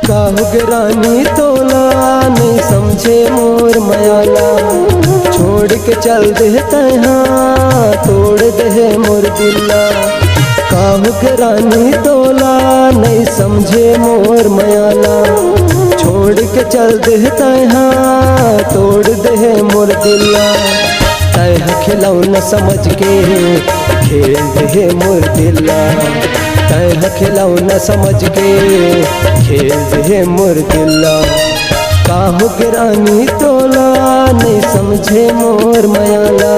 काहुगे रानी तोला नहीं समझे मोर मयाला, छोड़ के चल दे तहाँ तोड़ दे मोर दिला। काहुगे रानी तोला नहीं समझे मोर मयाला, छोड़ के चल दे तहाँ तोड़ दे मोर दिला। तह खिलौना समझ के खेल दे मोर दिला, तह खिलौना समझ के खेल दे मोर दिला। काहुगे रानी तोला नहीं समझे मोर मयाला,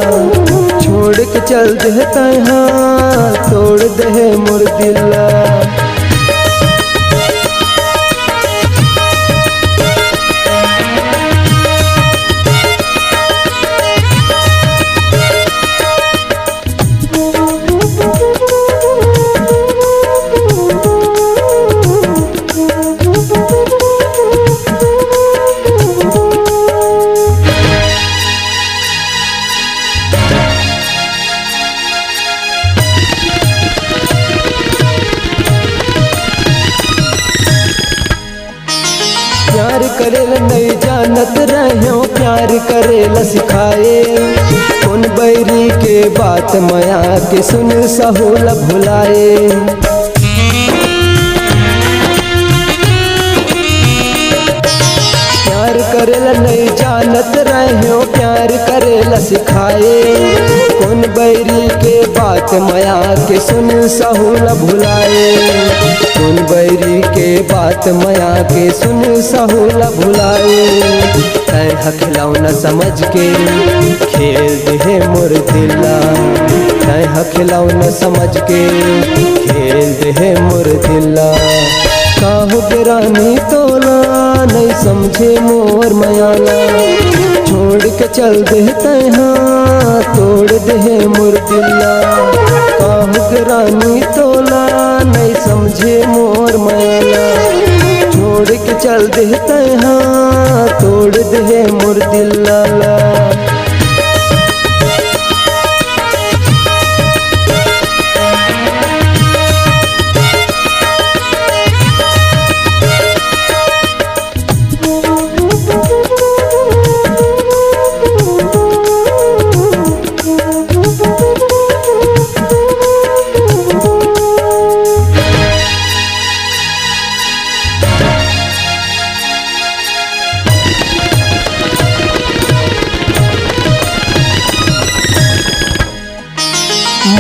छोड़ के चल दे तहाँ तोड़ दे मोर दिला। प्यार करेला नहीं जानत रहो, प्यार करेला सिखाए। कौन बैरी के बात माया के सुन सहुला भुलाए। प्यार करेला नहीं जानत रहो, प्यार करेला सिखाए। कौन बैरी के बात माया के सुन सहुला भुलाए। कौन बैरी के बात माया के सुन सहुला भुलाए। तह खिलौना समझ के खेल दे मोर दिला, तह खिलौना समझ के खेल दे मोर दिला। काहुगे रानी तोला नहीं समझे मोर मयाला, छोड़ के चल दे तहाँ तोड़ दे मोर दिला। काहुगे रानी तोला नहीं समझे मोर मयाला, छोड़ के चल दे तहाँ तोड़ दे मोर दिला।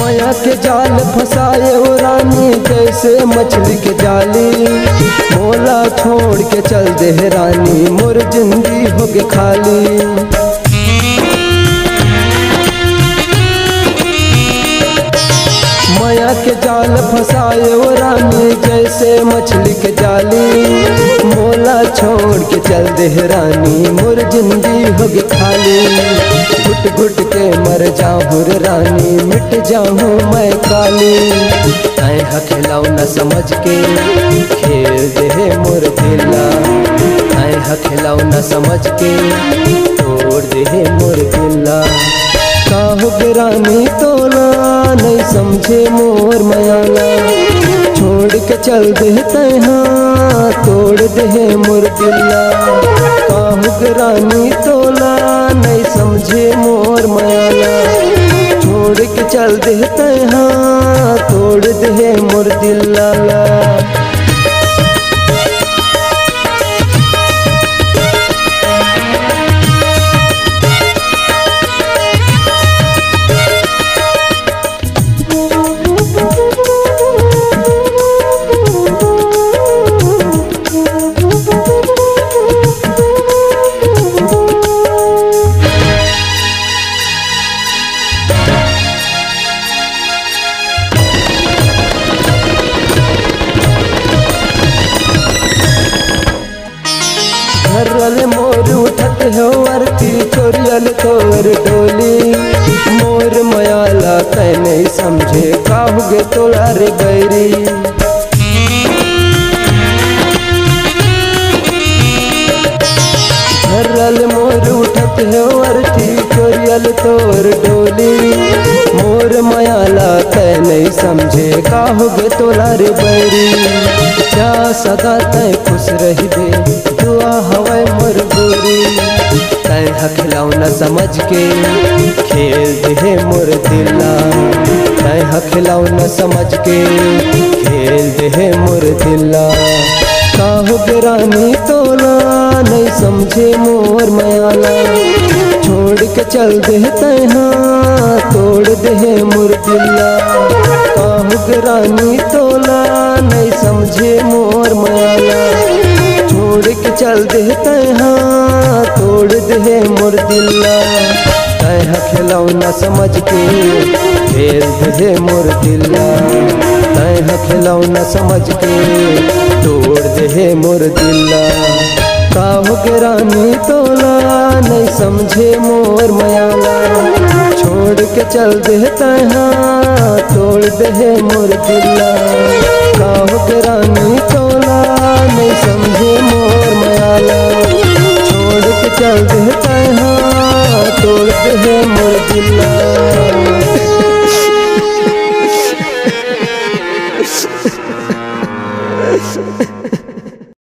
माया के जाल फंसाए ओ रानी जैसे मछली के जाली। मोला छोड़ के चल दे रानी मोर जिंदगी होगे खाली। माया के जाल फंसाए ओ रानी जैसे मछली के जाली। मोला छोड़ के चल दे रानी मोर जिंदगी होगे खाली। घुट घुट के मर जाऊँ रे रानी मिट जाऊँ मैं काली। तह खिलौना समझ के खेल दे मोर दिला, तह खिलौना समझ के तोड़ दे मोर दिला। काहुगे रानी तोला नहीं समझे मोर मयाला, छोड़ के चल दे तहाँ तोड़ दे मोर दिला। काहुगे रानी तोला नहीं समझे मोर मयाला, छोड़ के चल दे तहाँ तोड़ दे मोर दिला। घरल मोर उठत हो आरती चोरियल तोर डोली। मोर मयाला तै नहीं समझे काहुगे तोला रे बैरी। घरल मोर उठत हो आरती चोरियल तोर डोली। मोर मयाला तै नहीं समझे काहुगे तोला रे बैरी। सदा तय खुश रही दे, दुआ हवे मोर गोरी। तय हखलौना समझ के खेल दे मोर दिला, तय हखलौना समझ के खेल दे मोर दिला। काहू गिरानी तोला नहीं समझे मोर मयाला, छोड़ के चल दे तैहाँ तोड़ दे मोर दिला। काहू गिरानी तोला नहीं समझे मोर मयाला, छोड़ के चल दे तैहाँ तोड़ दे मोर दिला। तैहा खिलौना समझ के खेल दे मोर दिला, तैहा खिलौना समझ के तोड़ दे मोर दिला। काहू के रानी तोला नहीं समझे मोर मयाला, छोड़ के चल दे तैहाँ तोड़ दे मोर दिला। काहू के रानी तोला नहीं समझे मोर मयाला, छोड़ के चल दे तैहाँ तोड़ दे मोर दिला।